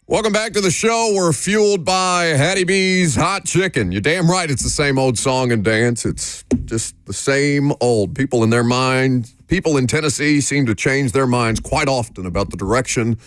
Welcome back to the show. We're fueled by Hattie B's Hot Chicken. You're damn right it's the same old song and dance. It's just the same old. People in Tennessee seem to change their minds quite often about the direction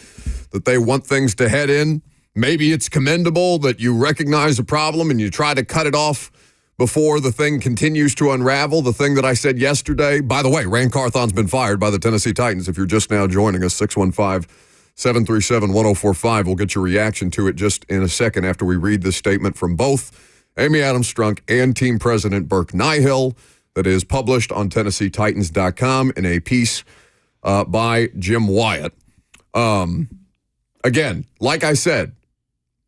that they want things to head in. Maybe it's commendable that you recognize a problem and you try to cut it off before the thing continues to unravel. The thing that I said yesterday, by the way, Rand Carthon's been fired by the Tennessee Titans. If you're just now joining us, 615-737-1045. We'll get your reaction to it just in a second after we read this statement from both Amy Adams Strunk and team president Burke Nihill that is published on TennesseeTitans.com in a piece by Jim Wyatt. Again, like I said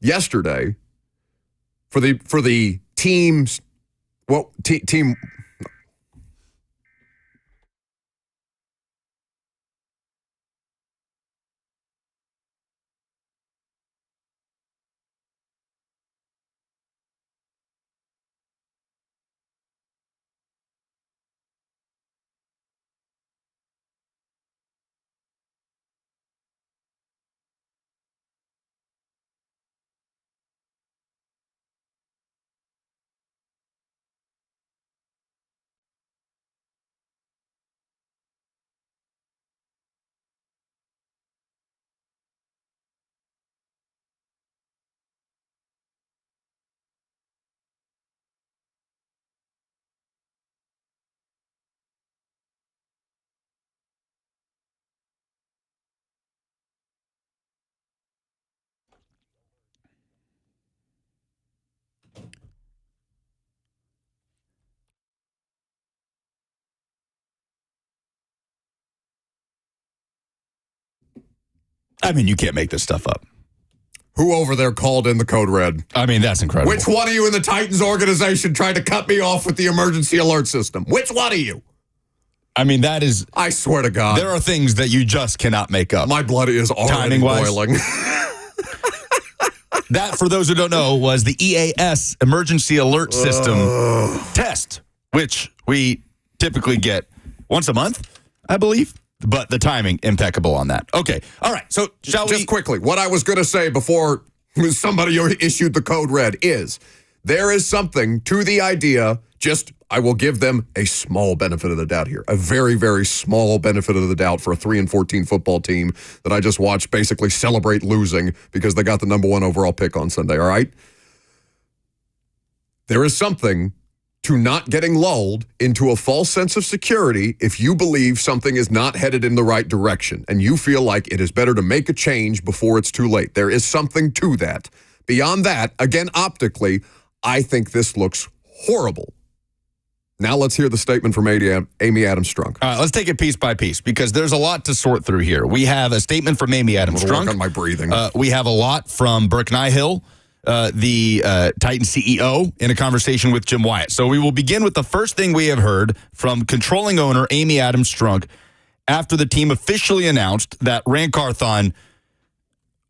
yesterday, for the teams, team. I mean, you can't make this stuff up. Who over there called in the code red? I mean, that's incredible. Which one of you in the Titans organization tried to cut me off with the emergency alert system? Which one of you? I mean, that is... I swear to God. There are things that you just cannot make up. My blood is already boiling. That, for those who don't know, was the EAS Emergency Alert System test, which we typically get once a month, I believe. But the timing, impeccable on that. Okay. All right. So, just quickly, what I was going to say before somebody issued the code red is there is something to the idea, I will give them a small benefit of the doubt here. A very, very small benefit of the doubt for a 3-14 football team that I just watched basically celebrate losing because they got the number 1 overall pick on Sunday, all right? There is something to not getting lulled into a false sense of security if you believe something is not headed in the right direction and you feel like it is better to make a change before it's too late. There is something to that. Beyond that, again, optically, I think this looks horrible. Now let's hear the statement from Amy Adams Strunk. All right, let's take it piece by piece because there's a lot to sort through here. We have a statement from Amy Adams Strunk. Work on my breathing. We have a lot from Burke Nihill, the Titans CEO, in a conversation with Jim Wyatt. So we will begin with the first thing we have heard from controlling owner Amy Adams Strunk after the team officially announced that Rand Carthon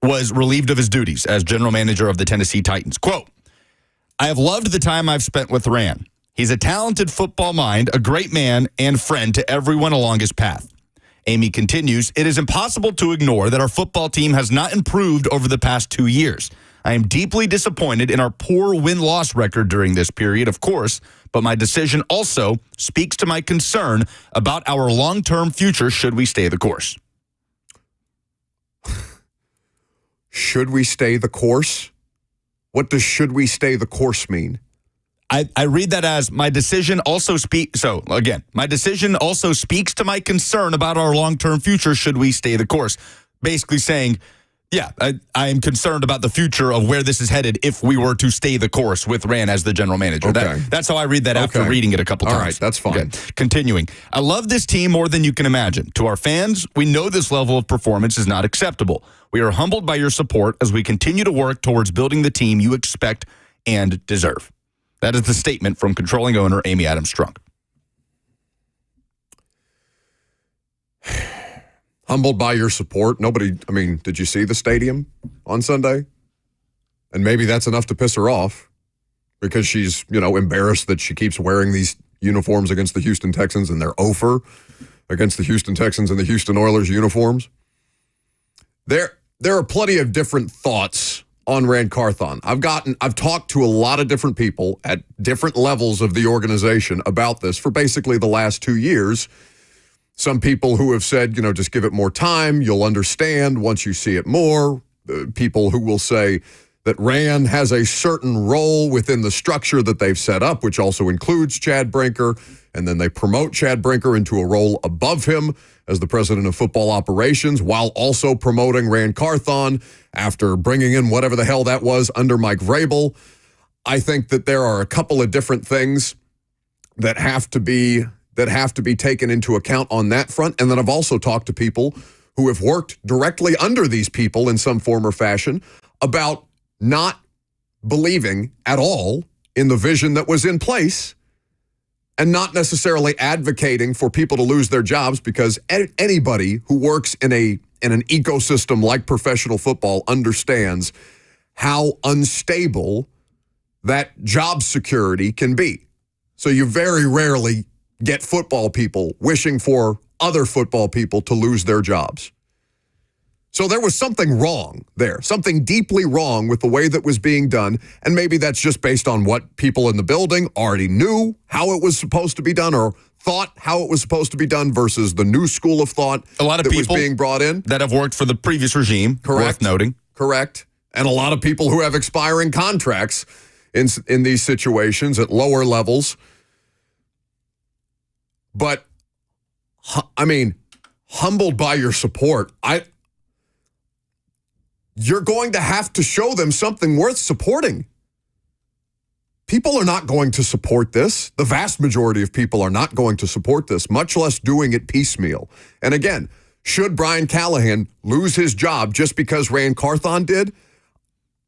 was relieved of his duties as general manager of the Tennessee Titans. Quote, "I have loved the time I've spent with Rand. He's a talented football mind, a great man, and friend to everyone along his path." Amy continues, "It is impossible to ignore that our football team has not improved over the past 2 years. I am deeply disappointed in our poor win-loss record during this period, of course, but my decision also speaks to my concern about our long-term future should we stay the course." Should we stay the course? What does should we stay the course mean? I read that as my decision also speaks to my concern about our long-term future should we stay the course. Basically saying, yeah, I am concerned about the future of where this is headed if we were to stay the course with Rand as the general manager. Okay. That's how I read that after reading it a couple times. All right, that's fine. Okay. Continuing. "I love this team more than you can imagine. To our fans, we know this level of performance is not acceptable. We are humbled by your support as we continue to work towards building the team you expect and deserve." That is the statement from controlling owner Amy Adams Strunk. Humbled by your support. Did you see the stadium on Sunday? And maybe that's enough to piss her off because she's, embarrassed that she keeps wearing these uniforms against the Houston Texans and they're over against the Houston Texans and the Houston Oilers uniforms. There there are plenty of different thoughts on Rand Carthon. I've talked to a lot of different people at different levels of the organization about this for basically the last 2 years. Some people who have said, just give it more time. You'll understand once you see it more. People who will say that Rand has a certain role within the structure that they've set up, which also includes Chad Brinker. And then they promote Chad Brinker into a role above him as the president of football operations, while also promoting Rand Carthon after bringing in whatever the hell that was under Mike Vrabel. I think that there are a couple of different things that have to be taken into account on that front. And then I've also talked to people who have worked directly under these people in some form or fashion about not believing at all in the vision that was in place and not necessarily advocating for people to lose their jobs, because anybody who works in an ecosystem like professional football understands how unstable that job security can be. So you very rarely get football people wishing for other football people to lose their jobs. So there was something wrong there, something deeply wrong with the way that was being done. And maybe that's just based on what people in the building already knew how it was supposed to be done, or thought how it was supposed to be done, versus the new school of thought a lot of that people was being brought in. That have worked for the previous regime, Correct. Worth noting. Correct. And a lot of people who have expiring contracts in these situations at lower levels. But, humbled by your support, you're going to have to show them something worth supporting. People are not going to support this. The vast majority of people are not going to support this, much less doing it piecemeal. And again, should Brian Callahan lose his job just because Rand Carthon did?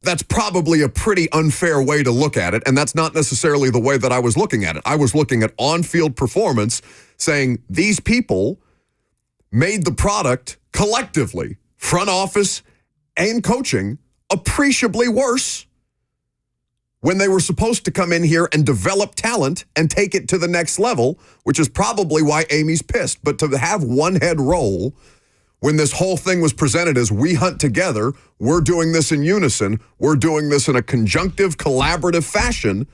That's probably a pretty unfair way to look at it, and that's not necessarily the way that I was looking at it. I was looking at on-field performance, saying these people made the product collectively, front office and coaching, appreciably worse when they were supposed to come in here and develop talent and take it to the next level, which is probably why Amy's pissed. But to have one head roll when this whole thing was presented as we hunt together, we're doing this in unison, we're doing this in a conjunctive, collaborative fashion.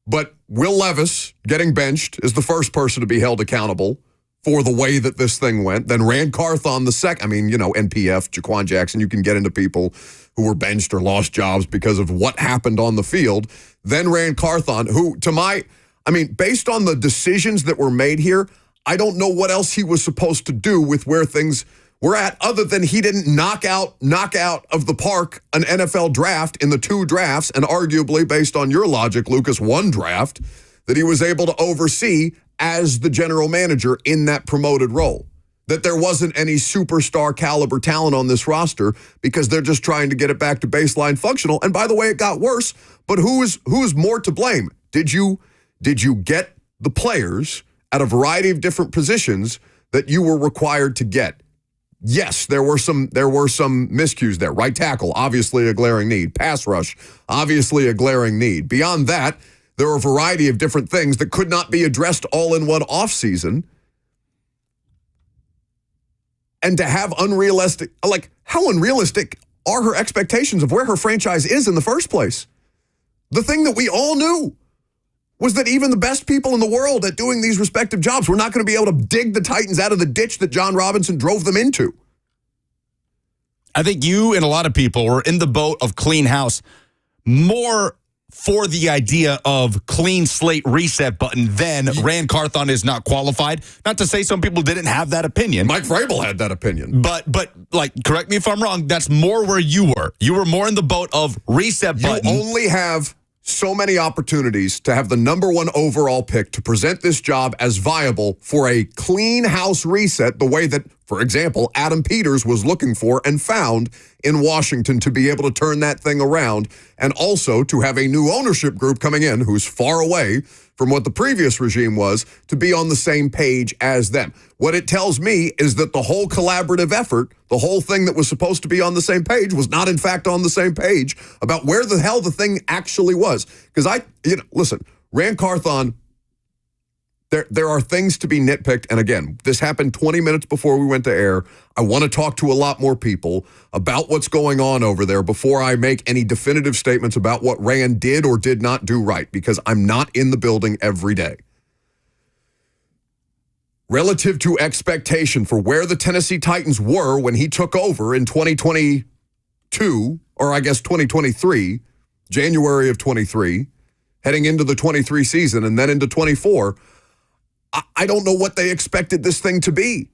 But Will Levis getting benched is the first person to be held accountable for the way that this thing went. Then Rand Carthon the second. NPF, Jaquan Jackson, you can get into people who were benched or lost jobs because of what happened on the field. Then Rand Carthon, who based on the decisions that were made here, I don't know what else he was supposed to do with where things were at, other than he didn't knock out of the park an NFL draft in the 2 drafts, and arguably, based on your logic, Lucas, 1 draft that he was able to oversee as the general manager in that promoted role. That there wasn't any superstar caliber talent on this roster because they're just trying to get it back to baseline functional. And by the way, it got worse. But who's more to blame? Did you get the players at a variety of different positions that you were required to get? Yes, there were some miscues there. Right tackle, obviously a glaring need. Pass rush, obviously a glaring need. Beyond that, there are a variety of different things that could not be addressed all in one offseason. And to have how unrealistic are her expectations of where her franchise is in the first place? The thing that we all knew was that even the best people in the world at doing these respective jobs were not going to be able to dig the Titans out of the ditch that John Robinson drove them into. I think you and a lot of people were in the boat of clean house more for the idea of clean slate reset button than Rand Carthon is not qualified. Not to say some people didn't have that opinion. Mike Vrabel had that opinion. But correct me if I'm wrong, that's more where you were. You were more in the boat of reset button. You only have so many opportunities to have the number 1 overall pick to present this job as viable for a clean house reset, the way that, for example, Adam Peters was looking for and found in Washington to be able to turn that thing around, and also to have a new ownership group coming in who's far away from what the previous regime was, to be on the same page as them. What it tells me is that the whole collaborative effort, the whole thing that was supposed to be on the same page, was not in fact on the same page about where the hell the thing actually was. Because listen, Rand Carthon There are things to be nitpicked. And again, this happened 20 minutes before we went to air. I want to talk to a lot more people about what's going on over there before I make any definitive statements about what Rand did or did not do right, because I'm not in the building every day. Relative to expectation for where the Tennessee Titans were when he took over in 2022, or I guess 2023, January of 23, heading into the 23 season and then into 24, I don't know what they expected this thing to be.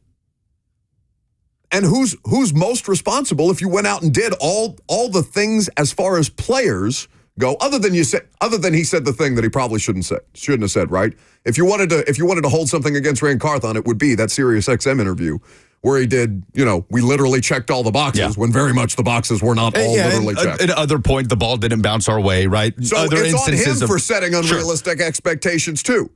And who's most responsible if you went out and did all the things as far as players go, other than he said the thing that he probably shouldn't have said, right? If you wanted to hold something against Rand Carthon, it would be that Sirius XM interview where he did, we literally checked all the boxes when very much the boxes were not all literally checked. At other point, the ball didn't bounce our way, right? So it's on him for setting unrealistic expectations too.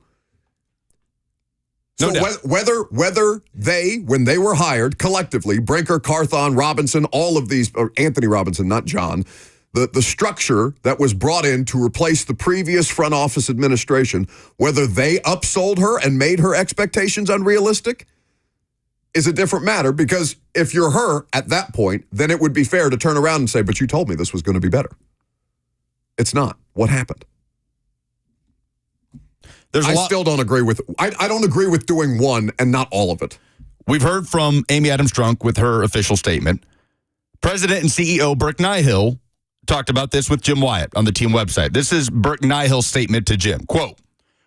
So whether they, when they were hired collectively, Brinker, Carthon, Robinson, all of these, or Anthony Robinson, not John, the structure that was brought in to replace the previous front office administration, whether they upsold her and made her expectations unrealistic is a different matter, because if you're her at that point, then it would be fair to turn around and say, but you told me this was going to be better. It's not. What happened? I still don't agree with, I don't agree with doing one and not all of it. We've heard from Amy Adams Strunk with her official statement. President and CEO Burke Nihill talked about this with Jim Wyatt on the team website. This is Burke Nihill's statement to Jim. Quote,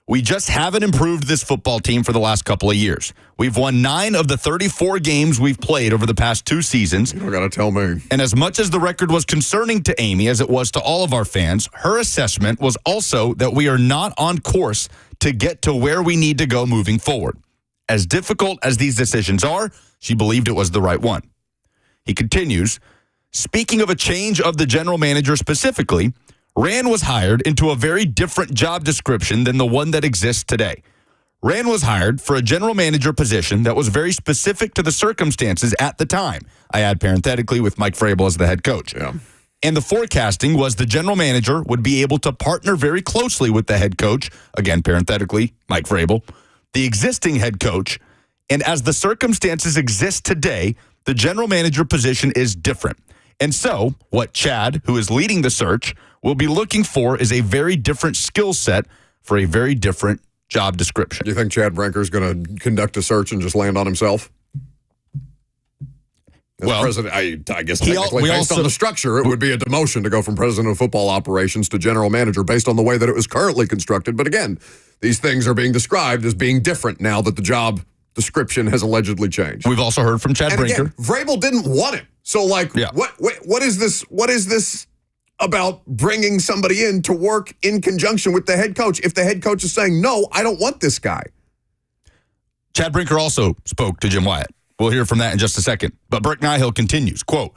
"We just haven't improved this football team for the last couple of years. We've won 9 of the 34 games we've played over the past 2 seasons. You don't got to tell me. And as much as the record was concerning to Amy as it was to all of our fans, her assessment was also that we are not on course to get to where we need to go moving forward. As difficult as these decisions are, she believed it was the right one." He continues, "Speaking of a change of the general manager specifically, Rand was hired into a very different job description than the one that exists today. Rand was hired for a general manager position that was very specific to the circumstances at the time." I add parenthetically with Mike Vrabel as the head coach. Yeah. "And the forecasting was the general manager would be able to partner very closely with the head coach," again parenthetically, Mike Vrabel, "the existing head coach. And as the circumstances exist today, the general manager position is different. And so what Chad, who is leading the search, will be looking for is a very different skill set for a very different job description." Do you think Chad Brinker is going to conduct a search and just land on himself? As president, I guess technically based on the structure, it would be a demotion to go from president of football operations to general manager based on the way that it was currently constructed. But again, these things are being described as being different now that the job description has allegedly changed. We've also heard from Chad Brinker. Again, Vrabel didn't want him. So what is this? What is this about bringing somebody in to work in conjunction with the head coach if the head coach is saying, no, I don't want this guy? Chad Brinker also spoke to Jim Wyatt. We'll hear from that in just a second. But Burke Nihill continues, quote,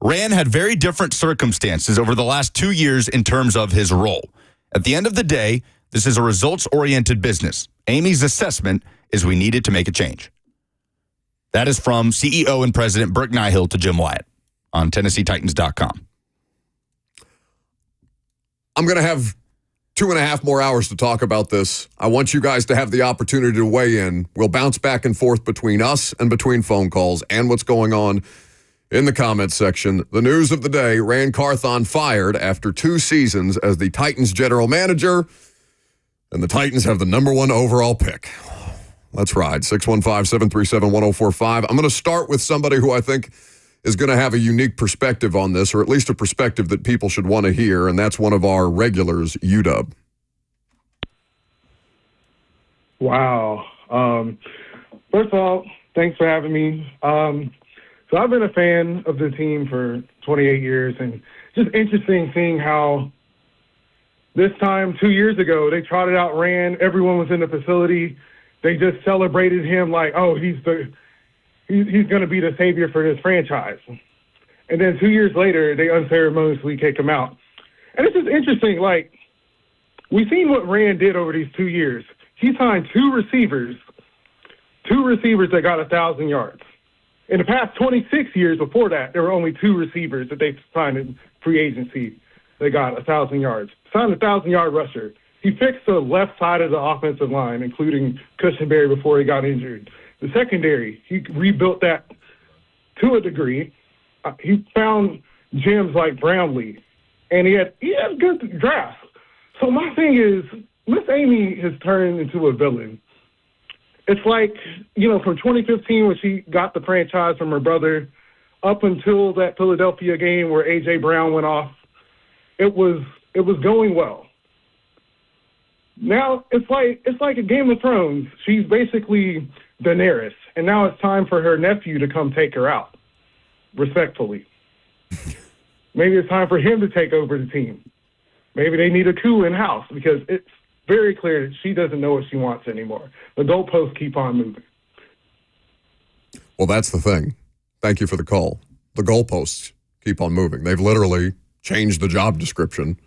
"Rand had very different circumstances over the last 2 years in terms of his role. At the end of the day, this is a results-oriented business. Amy's assessment is we needed to make a change." That is from CEO and President Burke Nihill to Jim Wyatt on TennesseeTitans.com. I'm going to have 2.5 more hours to talk about this. I want you guys to have the opportunity to weigh in. We'll bounce back and forth between us and between phone calls and what's going on in the comments section. The news of the day, Rand Carthon fired after 2 seasons as the Titans general manager, and the Titans have the number 1 overall pick. Let's ride. 615-737-1045. I'm going to start with somebody who I think is going to have a unique perspective on this, or at least a perspective that people should want to hear, and that's one of our regulars, UW. Wow. First of all, thanks for having me. So I've been a fan of the team for 28 years, and just interesting seeing how this time 2 years ago they trotted out Rand. Everyone was in the facility. They just celebrated him like, oh, he's going to be the savior for this franchise. And then 2 years later, they unceremoniously kick him out. And it's just interesting, like, we've seen what Rand did over these 2 years. He signed 2 receivers that got 1,000 yards. In the past 26 years before that, there were only 2 receivers that they signed in free agency that got 1,000 yards. Signed a 1,000-yard rusher. he fixed the left side of the offensive line, including Cushenberry before he got injured. The secondary, he rebuilt that to a degree. He found gems like Brownlee, and he had good drafts. So my thing is, Miss Amy has turned into a villain. It's like, from 2015 when she got the franchise from her brother up until that Philadelphia game where A.J. Brown went off, it was going well. Now it's like a Game of Thrones. She's basically Daenerys, and now it's time for her nephew to come take her out, respectfully. Maybe it's time for him to take over the team. Maybe they need a coup in-house because it's very clear that she doesn't know what she wants anymore. The goalposts keep on moving. Well, that's the thing. Thank you for the call. The goalposts keep on moving. They've literally changed the job description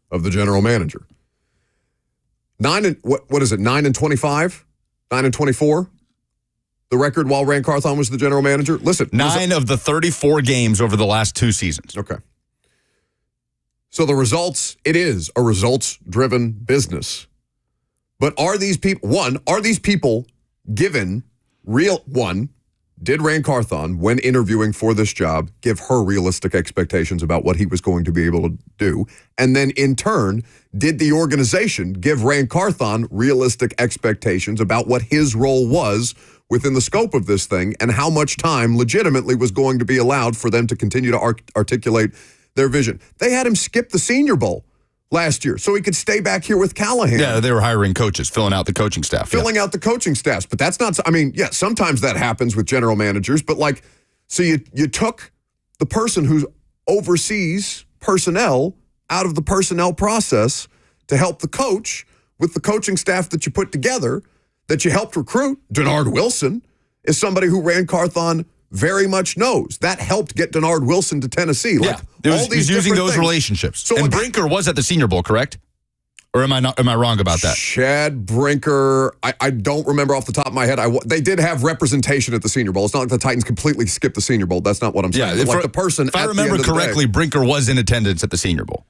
of the general manager. 9 and 25? 9 and 24? The record while Rand Carthon was the general manager? Listen. 9 of the 34 games over the last 2 seasons. Okay. So the results, it is a results-driven business. But are these people given did Rand Carthon, when interviewing for this job, give her realistic expectations about what he was going to be able to do? And then in turn, did the organization give Rand Carthon realistic expectations about what his role was within the scope of this thing and how much time legitimately was going to be allowed for them to continue to articulate their vision? They had him skip the Senior Bowl last year so he could stay back here with Callahan. Yeah, they were hiring coaches, filling out the coaching staff. Filling out the coaching staffs. But that's not, sometimes that happens with general managers, but so you took the person who oversees personnel out of the personnel process to help the coach with the coaching staff that you put together, that you helped recruit. Denard Wilson is somebody who Rand Carthon very much knows. That helped get Denard Wilson to Tennessee. He's using those relationships. So and Brinker was at the Senior Bowl, correct? Or am I wrong about that? Chad Brinker, I don't remember off the top of my head. They did have representation at the Senior Bowl. It's not like the Titans completely skipped the Senior Bowl. That's not what I'm saying. Yeah, if I remember correctly, Brinker was in attendance at the Senior Bowl.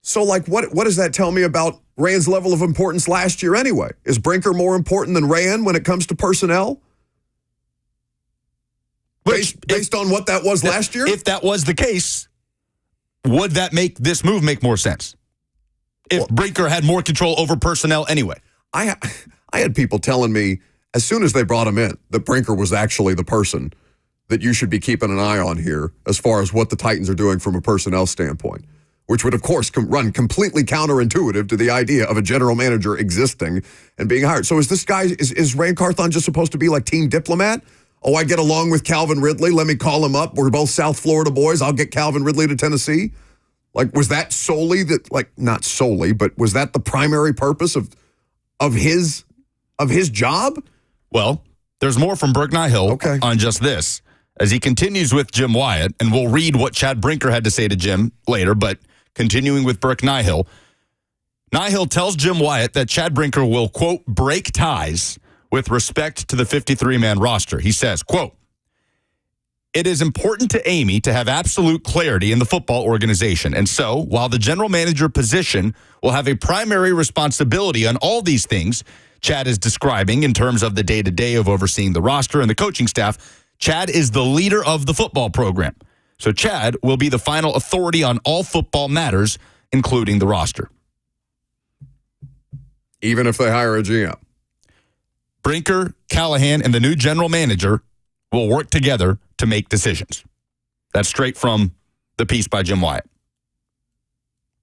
So, what does that tell me about Rand's level of importance last year anyway? Is Brinker more important than Rand when it comes to personnel? Based on what that was last year? If that was the case, would that make this move make more sense? If Brinker had more control over personnel anyway. I had people telling me as soon as they brought him in that Brinker was actually the person that you should be keeping an eye on here as far as what the Titans are doing from a personnel standpoint, which would, of course, run completely counterintuitive to the idea of a general manager existing and being hired. So is Rand Carthon just supposed to be like team diplomat? Oh, I get along with Calvin Ridley. Let me call him up. We're both South Florida boys. I'll get Calvin Ridley to Tennessee. Was that solely not solely, but was that the primary purpose of his job? Well, there's more from Burke Nihill on just this. As he continues with Jim Wyatt, and we'll read what Chad Brinker had to say to Jim later, but continuing with Burke Nihill, Nihill tells Jim Wyatt that Chad Brinker will, quote, break ties with respect to the 53-man roster. He says, quote, "It is important to Amy to have absolute clarity in the football organization. And so, while the general manager position will have a primary responsibility on all these things Chad is describing in terms of the day-to-day of overseeing the roster and the coaching staff, Chad is the leader of the football program. So Chad will be the final authority on all football matters, including the roster." Even if they hire a GM. Brinker, Callahan, and the new general manager will work together to make decisions. That's straight from the piece by Jim Wyatt.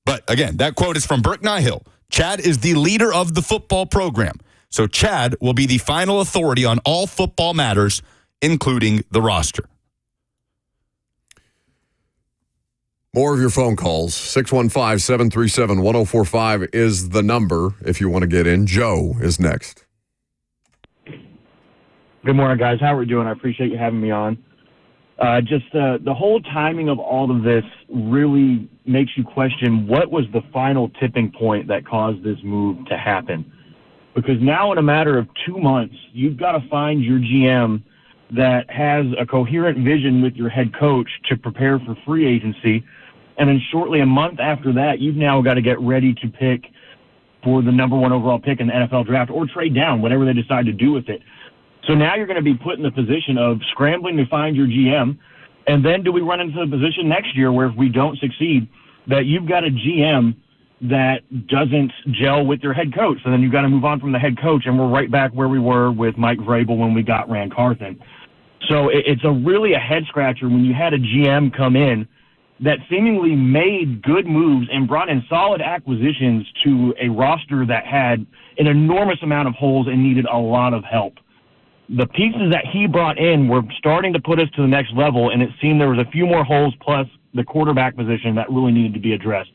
But again, that quote is from Burke Nihill. Chad is the leader of the football program. So Chad will be the final authority on all football matters, including the roster. More of your phone calls. 615-737-1045 is the number if you want to get in. Joe is next. Good morning, guys. How are we doing? I appreciate you having me on. The whole timing of all of this really makes you question what was the final tipping point that caused this move to happen. Because now in a matter of 2 months, you've got to find your GM that has a coherent vision with your head coach to prepare for free agency. And then shortly a month after that, you've now got to get ready to pick for the number 1 overall pick in the NFL draft or trade down, whatever they decide to do with it. So now you're going to be put in the position of scrambling to find your GM. And then do we run into the position next year where if we don't succeed, that you've got a GM that doesn't gel with your head coach. So then you've got to move on from the head coach, and we're right back where we were with Mike Vrabel when we got Rand Carthon. So it's really a head-scratcher when you had a GM come in that seemingly made good moves and brought in solid acquisitions to a roster that had an enormous amount of holes and needed a lot of help. The pieces that he brought in were starting to put us to the next level, and it seemed there was a few more holes plus the quarterback position that really needed to be addressed.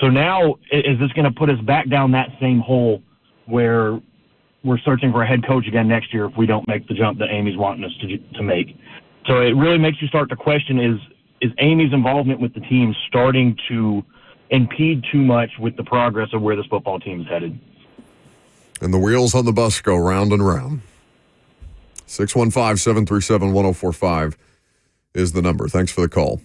So now, is this going to put us back down that same hole where we're searching for a head coach again next year if we don't make the jump that Amy's wanting us to make? So it really makes you start to question, is Amy's involvement with the team starting to impede too much with the progress of where this football team is headed? And the wheels on the bus go round and round. 615-737-1045 is the number. Thanks for the call.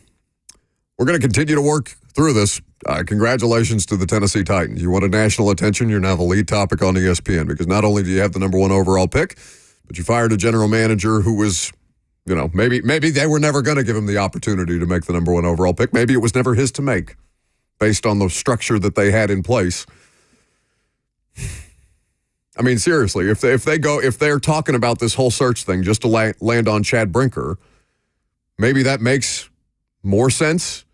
We're going to continue to work through this. Congratulations to the Tennessee Titans. You wanted national attention. You're now the lead topic on ESPN because not only do you have the number 1 overall pick, but you fired a general manager who was, maybe they were never going to give him the opportunity to make the number 1 overall pick. Maybe it was never his to make based on the structure that they had in place. I mean, seriously, if they're talking about this whole search thing just to land on Chad Brinker, maybe that makes more sense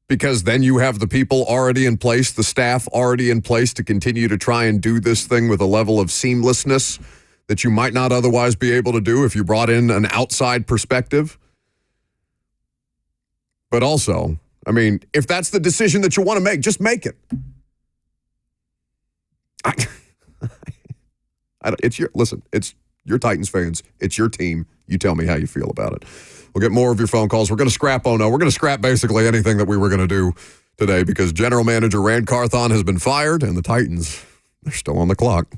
because then you have the people already in place, the staff already in place to continue to try and do this thing with a level of seamlessness that you might not otherwise be able to do if you brought in an outside perspective. But also, I mean, if that's the decision that you want to make, just make it. It's your Titans fans. It's your team. You tell me how you feel about it. We'll get more of your phone calls. We're going to scrap, we're going to scrap basically anything that we were going to do today because General Manager Rand Carthon has been fired and the Titans, they're still on the clock.